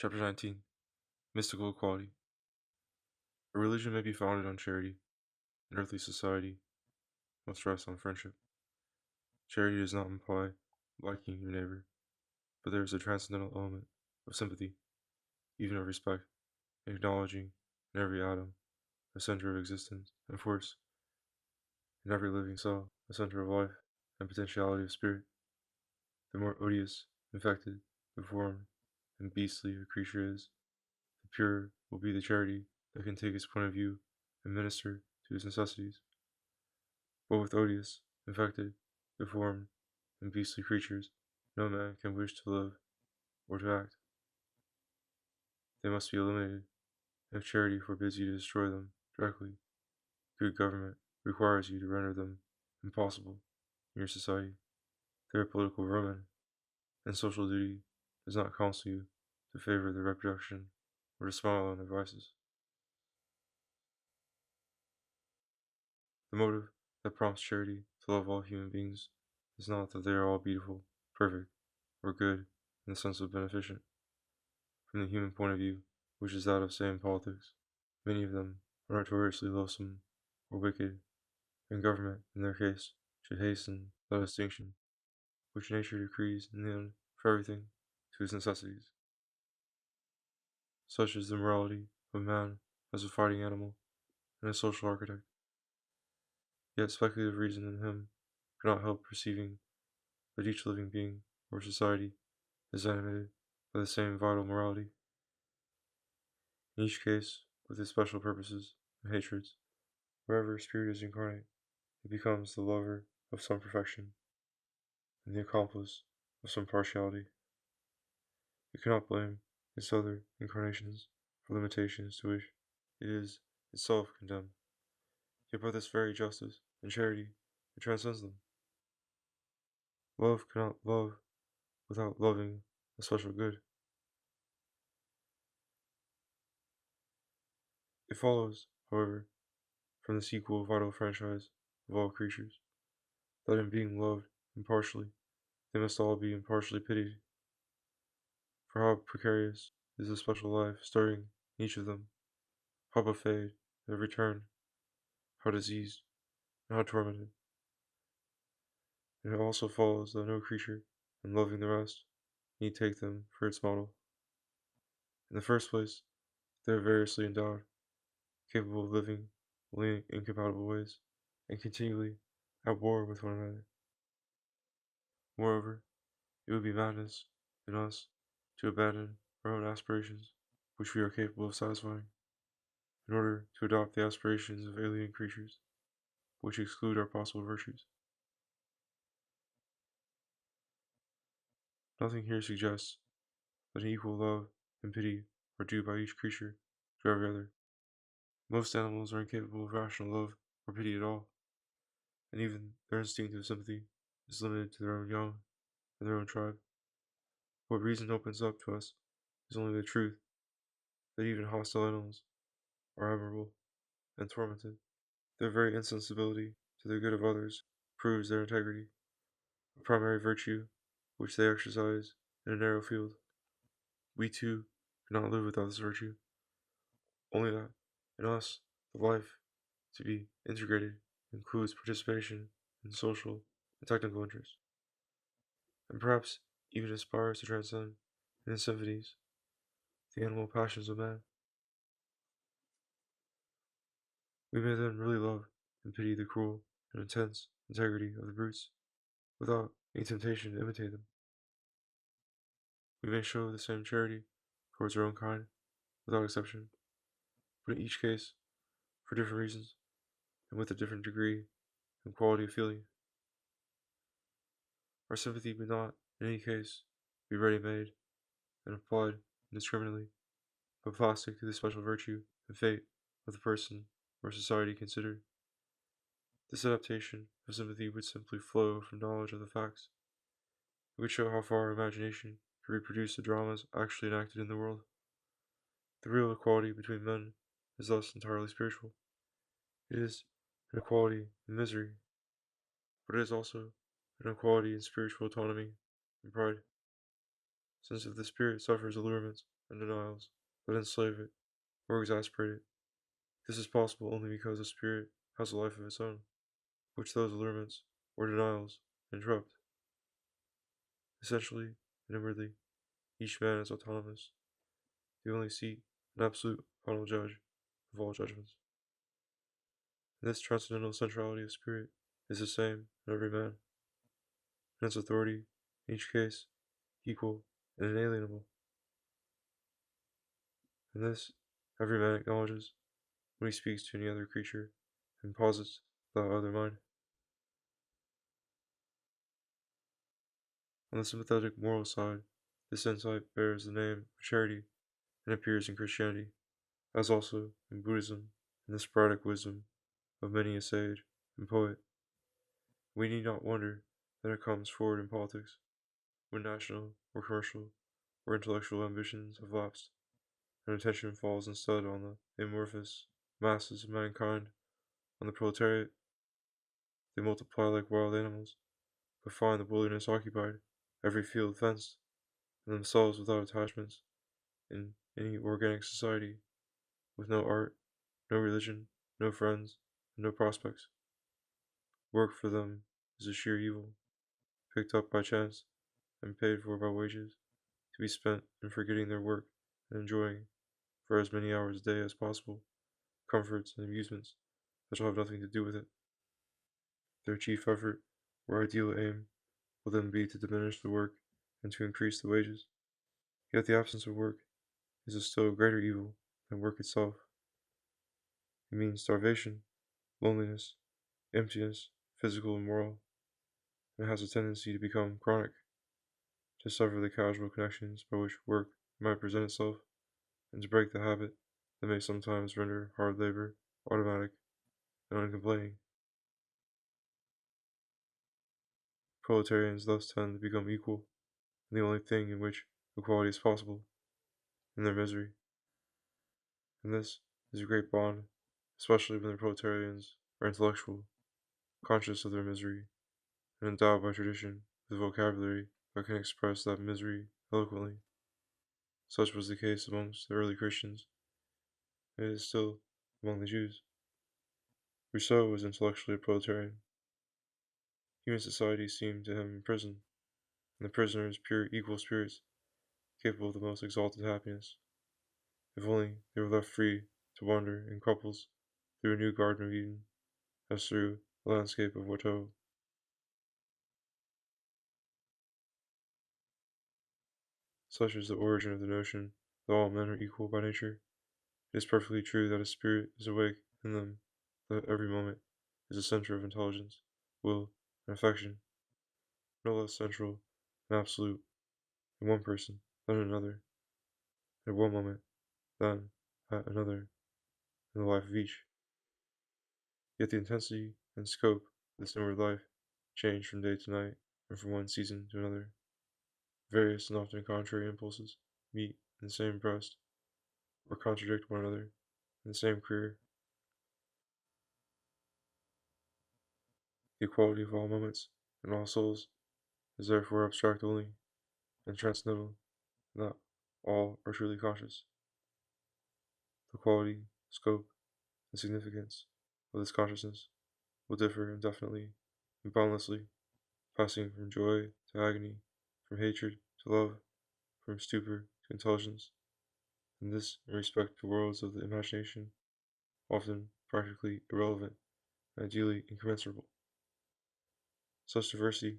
Chapter 19 Mystical Equality. A religion may be founded on charity. An earthly society must rest on friendship. Charity does not imply liking your neighbor, but there is a transcendental element of sympathy, even of respect, acknowledging in every atom a center of existence and force, in every living cell a center of life and potentiality of spirit. The more odious, infected, deformed, and beastly a creature is, the purer will be the charity that can take its point of view and minister to its necessities. But with odious, infected, deformed, and beastly creatures, no man can wish to live or to act. They must be eliminated, and if charity forbids you to destroy them directly, good government requires you to render them impossible in your society. They are political vermin, and social duty does not counsel you to favor their reproduction or to smile on their vices. The motive that prompts charity to love all human beings is not that they are all beautiful, perfect, or good in the sense of beneficent. From the human point of view, which is that of, say, in politics, many of them are notoriously loathsome or wicked, and government, in their case, should hasten that extinction, which nature decrees in the end for everything to its necessities. Such is the morality of man as a fighting animal and a social architect. Yet speculative reason in him cannot help perceiving that each living being or society is animated by the same vital morality, in each case with its special purposes and hatreds. Wherever spirit is incarnate, it becomes the lover of some perfection and the accomplice of some partiality. You cannot blame its other incarnations for limitations to which it is itself condemned. Yet by this very justice and charity it transcends them. Love cannot love without loving a special good. It follows, however, from this equal vital franchise of all creatures, that in being loved impartially, they must all be impartially pitied. For how precarious is the special life stirring in each of them, how buffeted at every turn, how diseased, and how tormented. And it also follows that no creature, in loving the rest, need take them for its model. In the first place, they are variously endowed, capable of living only in incompatible ways, and continually at war with one another. Moreover, it would be madness in us to abandon our own aspirations, which we are capable of satisfying, in order to adopt the aspirations of alien creatures, which exclude our possible virtues. Nothing here suggests that an equal love and pity are due by each creature to every other. Most animals are incapable of rational love or pity at all, and even their instinctive sympathy is limited to their own young and their own tribe. What reason opens up to us is only the truth that even hostile animals are admirable and tormented. Their very insensibility to the good of others proves their integrity, a primary virtue which they exercise in a narrow field. We too cannot live without this virtue, only that in us the life to be integrated includes participation in social and technical interests, and perhaps even aspires to transcend in its symphonies the animal passions of man. We may then really love and pity the cruel and intense integrity of the brutes, without any temptation to imitate them. We may show the same charity towards our own kind, without exception, but in each case, for different reasons, and with a different degree and quality of feeling. Our sympathy may not, in any case, be ready-made and applied indiscriminately, but plastic to the special virtue and fate of the person or society considered. This adaptation of sympathy would simply flow from knowledge of the facts. It would show how far our imagination could reproduce the dramas actually enacted in the world. The real equality between men is thus entirely spiritual. It is an equality in misery, but it is also an equality in spiritual autonomy and pride, since if the spirit suffers allurements and denials that enslave it or exasperate it. This is possible only because the spirit has a life of its own, which those allurements or denials interrupt. Essentially and inwardly, each man is autonomous, the only seat and absolute final judge of all judgments. And this transcendental centrality of spirit is the same in every man, and its authority, in each case, equal and inalienable. And this every man acknowledges when he speaks to any other creature and posits the other mind. On the sympathetic moral side, this insight bears the name of charity and appears in Christianity, as also in Buddhism and the sporadic wisdom of many a sage and poet. We need not wonder that it comes forward in politics, when national or commercial or intellectual ambitions have lapsed, and attention falls instead on the amorphous masses of mankind, on the proletariat. They multiply like wild animals, but find the wilderness occupied, every field fenced, and themselves without attachments in any organic society, with no art, no religion, no friends, and no prospects. Work for them is a sheer evil, picked up by chance and paid for by wages, to be spent in forgetting their work and enjoying, for as many hours a day as possible, comforts and amusements that shall have nothing to do with it. Their chief effort or ideal aim will then be to diminish the work and to increase the wages. Yet the absence of work is a still greater evil than work itself. It means starvation, loneliness, emptiness, physical and moral, and has a tendency to become chronic, to sever the casual connections by which work might present itself, and to break the habit that may sometimes render hard labor automatic and uncomplaining. Proletarians thus tend to become equal in the only thing in which equality is possible, in their misery. And this is a great bond, especially when the proletarians are intellectual, conscious of their misery, and endowed by tradition with a vocabulary that can express that misery eloquently. Such was the case amongst the early Christians, and it is still among the Jews. Rousseau was intellectually a proletarian. Human society seemed to him a prison, and the prisoners pure equal spirits, capable of the most exalted happiness, if only they were left free to wander in couples through a new Garden of Eden, as through a landscape of Watteau. Such is the origin of the notion that all men are equal by nature. It is perfectly true that a spirit is awake in them, that every moment is a center of intelligence, will, and affection, no less central and absolute in one person than in another, at one moment than at another in the life of each. Yet the intensity and scope of this inward life change from day to night and from one season to another. Various and often contrary impulses meet in the same breast, or contradict one another in the same career. The equality of all moments and all souls is therefore abstract only, and transcendental, not all are truly conscious. The quality, scope, and significance of this consciousness will differ indefinitely and boundlessly, passing from joy to agony, from hatred to love, from stupor to intelligence, and this in respect to worlds of the imagination, often practically irrelevant and ideally incommensurable. Such diversity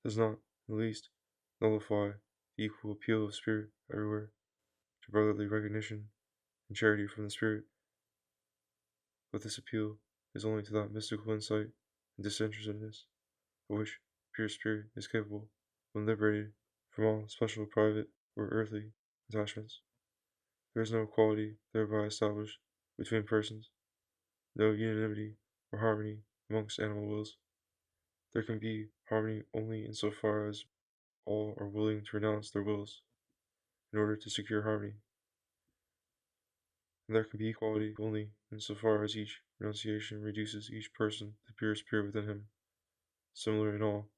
does not, in the least, nullify the equal appeal of spirit everywhere to brotherly recognition and charity from the spirit, but this appeal is only to that mystical insight and disinterestedness of which pure spirit is capable when liberated from all special private or earthly attachments. There is no equality thereby established between persons, no unanimity or harmony amongst animal wills. There can be harmony only in so far as all are willing to renounce their wills in order to secure harmony, and there can be equality only in so far as each renunciation reduces each person to the pure spirit within him, similar in all,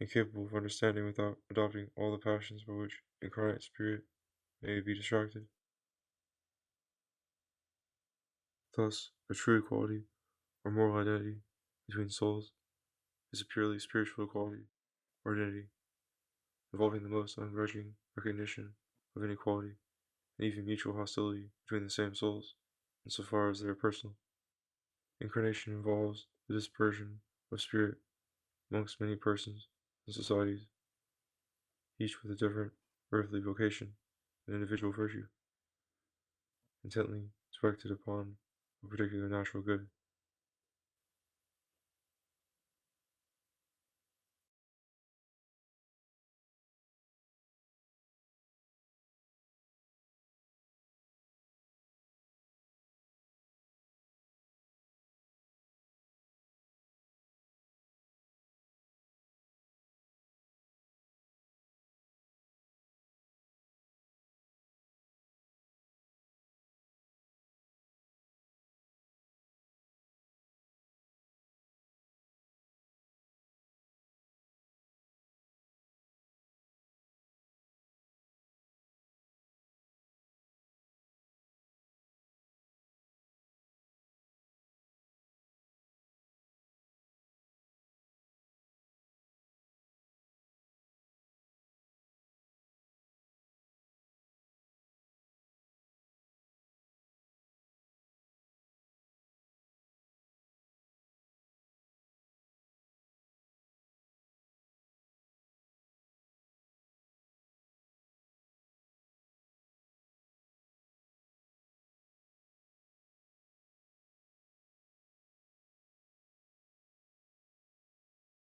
and capable of understanding without adopting all the passions by which incarnate spirit may be distracted. Thus, a true equality or moral identity between souls is a purely spiritual equality or identity, involving the most ungrudging recognition of inequality and even mutual hostility between the same souls, insofar as they are personal. Incarnation involves the dispersion of spirit amongst many persons and societies, each with a different earthly vocation and individual virtue, intently directed upon a particular natural good.